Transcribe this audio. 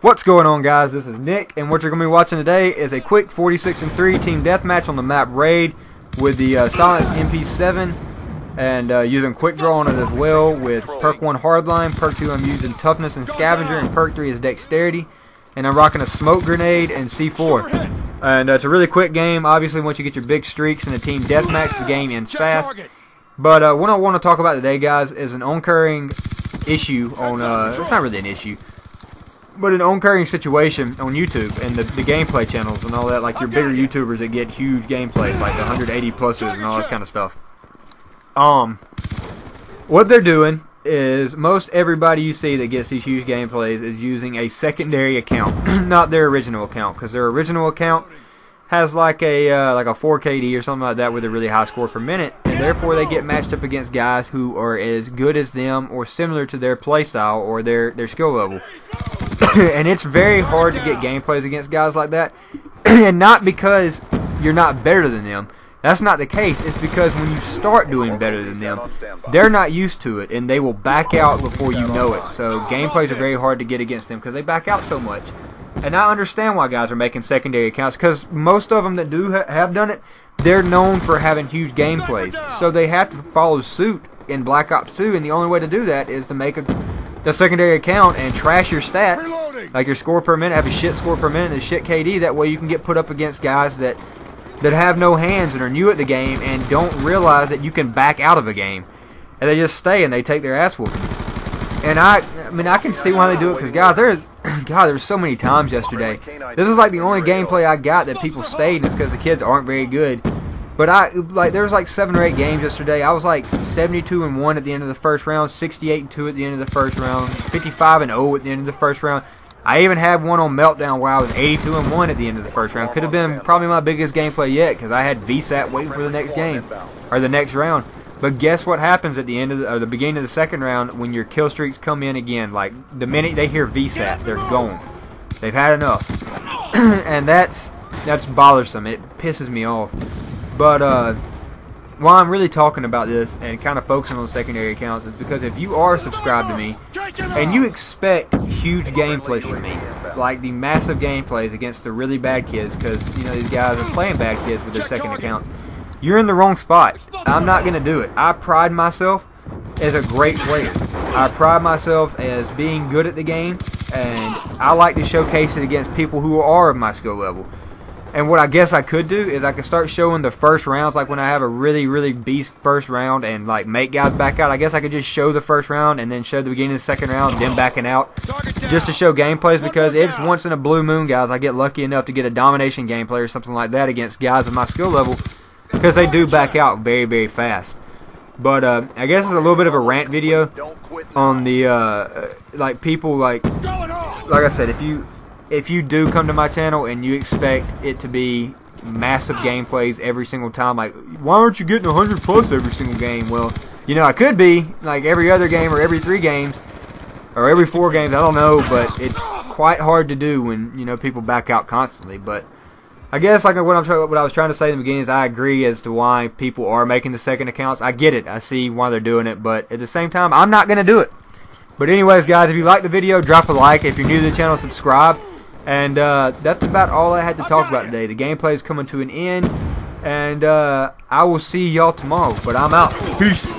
What's going on, guys? This is Nick, and what you're going to be watching today is a quick 46-3 team deathmatch on the map Raid with the Silenced MP7 and using Quick Draw on it as well with Perk 1 Hardline, Perk 2 I'm using Toughness and Scavenger, and Perk 3 is Dexterity, and I'm rocking a Smoke Grenade and C4. And it's a really quick game. Obviously, once you get your big streaks in a team deathmatch, the game ends fast. But what I want to talk about today, guys, is an occurring issue on, it's not really an issue, but an occurring situation on YouTube and the gameplay channels and all that, like your bigger YouTubers that get huge gameplays, like 180 pluses and all this kind of stuff. What they're doing is most everybody you see that gets these huge gameplays is using a secondary account, not their original account, because their original account has like a 4KD or something like that with a really high score per minute, and therefore they get matched up against guys who are as good as them or similar to their playstyle or their skill level. And it's very hard to get gameplays against guys like that, and not because you're not better than them. That's not the case. It's because when you start doing better than them, they're not used to it, and they will back out before you know it. So gameplays are very hard to get against them because they back out so much. And I understand why guys are making secondary accounts, because most of them that do have done it, they're known for having huge gameplays. So they have to follow suit in Black Ops 2, and the only way to do that is to make a secondary account and trash your stats, like your score per minute, have a shit score per minute and a shit KD. That way you can get put up against guys that have no hands and are new at the game and don't realize that you can back out of a game, and they just stay and they take their ass whooping. And I mean, I can see why they do it, because there's so many times yesterday. This is like the only gameplay I got that people stayed, and it's because the kids aren't very good. But there was like 7 or 8 games yesterday. I was like 72-1 at the end of the first round, 68-2 at the end of the first round, 55-0 at the end of the first round. I even had one on Meltdown where I was 82-1 at the end of the first round. Could have been probably my biggest gameplay yet, because I had VSAT waiting for the next game or the next round. But guess what happens at the end of the beginning of the second round when your kill streaks come in again? Like the minute they hear VSAT, they're gone. They've had enough, and that's bothersome. It pisses me off. But why I'm really talking about this and kind of focusing on secondary accounts is because if you are subscribed to me and you expect huge gameplays from me, like the massive gameplays against the really bad kids, because you know these guys are playing bad kids with their second accounts, you're in the wrong spot. I'm not going to do it. I pride myself as a great player. I pride myself as being good at the game, and I like to showcase it against people who are of my skill level. And what I guess I could do is I could start showing the first rounds, like when I have a really beast first round and like make guys back out. I guess I could just show the first round and then show the beginning of the second round, then backing out, just to show gameplays, because it's once in a blue moon, guys, I get lucky enough to get a domination gameplay or something like that against guys of my skill level, because they do back out very fast. But I guess it's a little bit of a rant video on the like people like I said, if you do come to my channel and you expect it to be massive gameplays every single time, like why aren't you getting 100 plus every single game? Well, you know, I could be like every other game or every 3 games or every 4 games, I don't know, but it's quite hard to do when, you know, people back out constantly. But I guess like what I was trying to say in the beginning is I agree as to why people are making the second accounts. I get it. I see why they're doing it, but at the same time, I'm not going to do it. But anyways, guys, if you like the video, drop a like. If you're new to the channel, subscribe. And that's about all I had to talk about today. The gameplay is coming to an end, and I will see y'all tomorrow. But I'm out. Peace.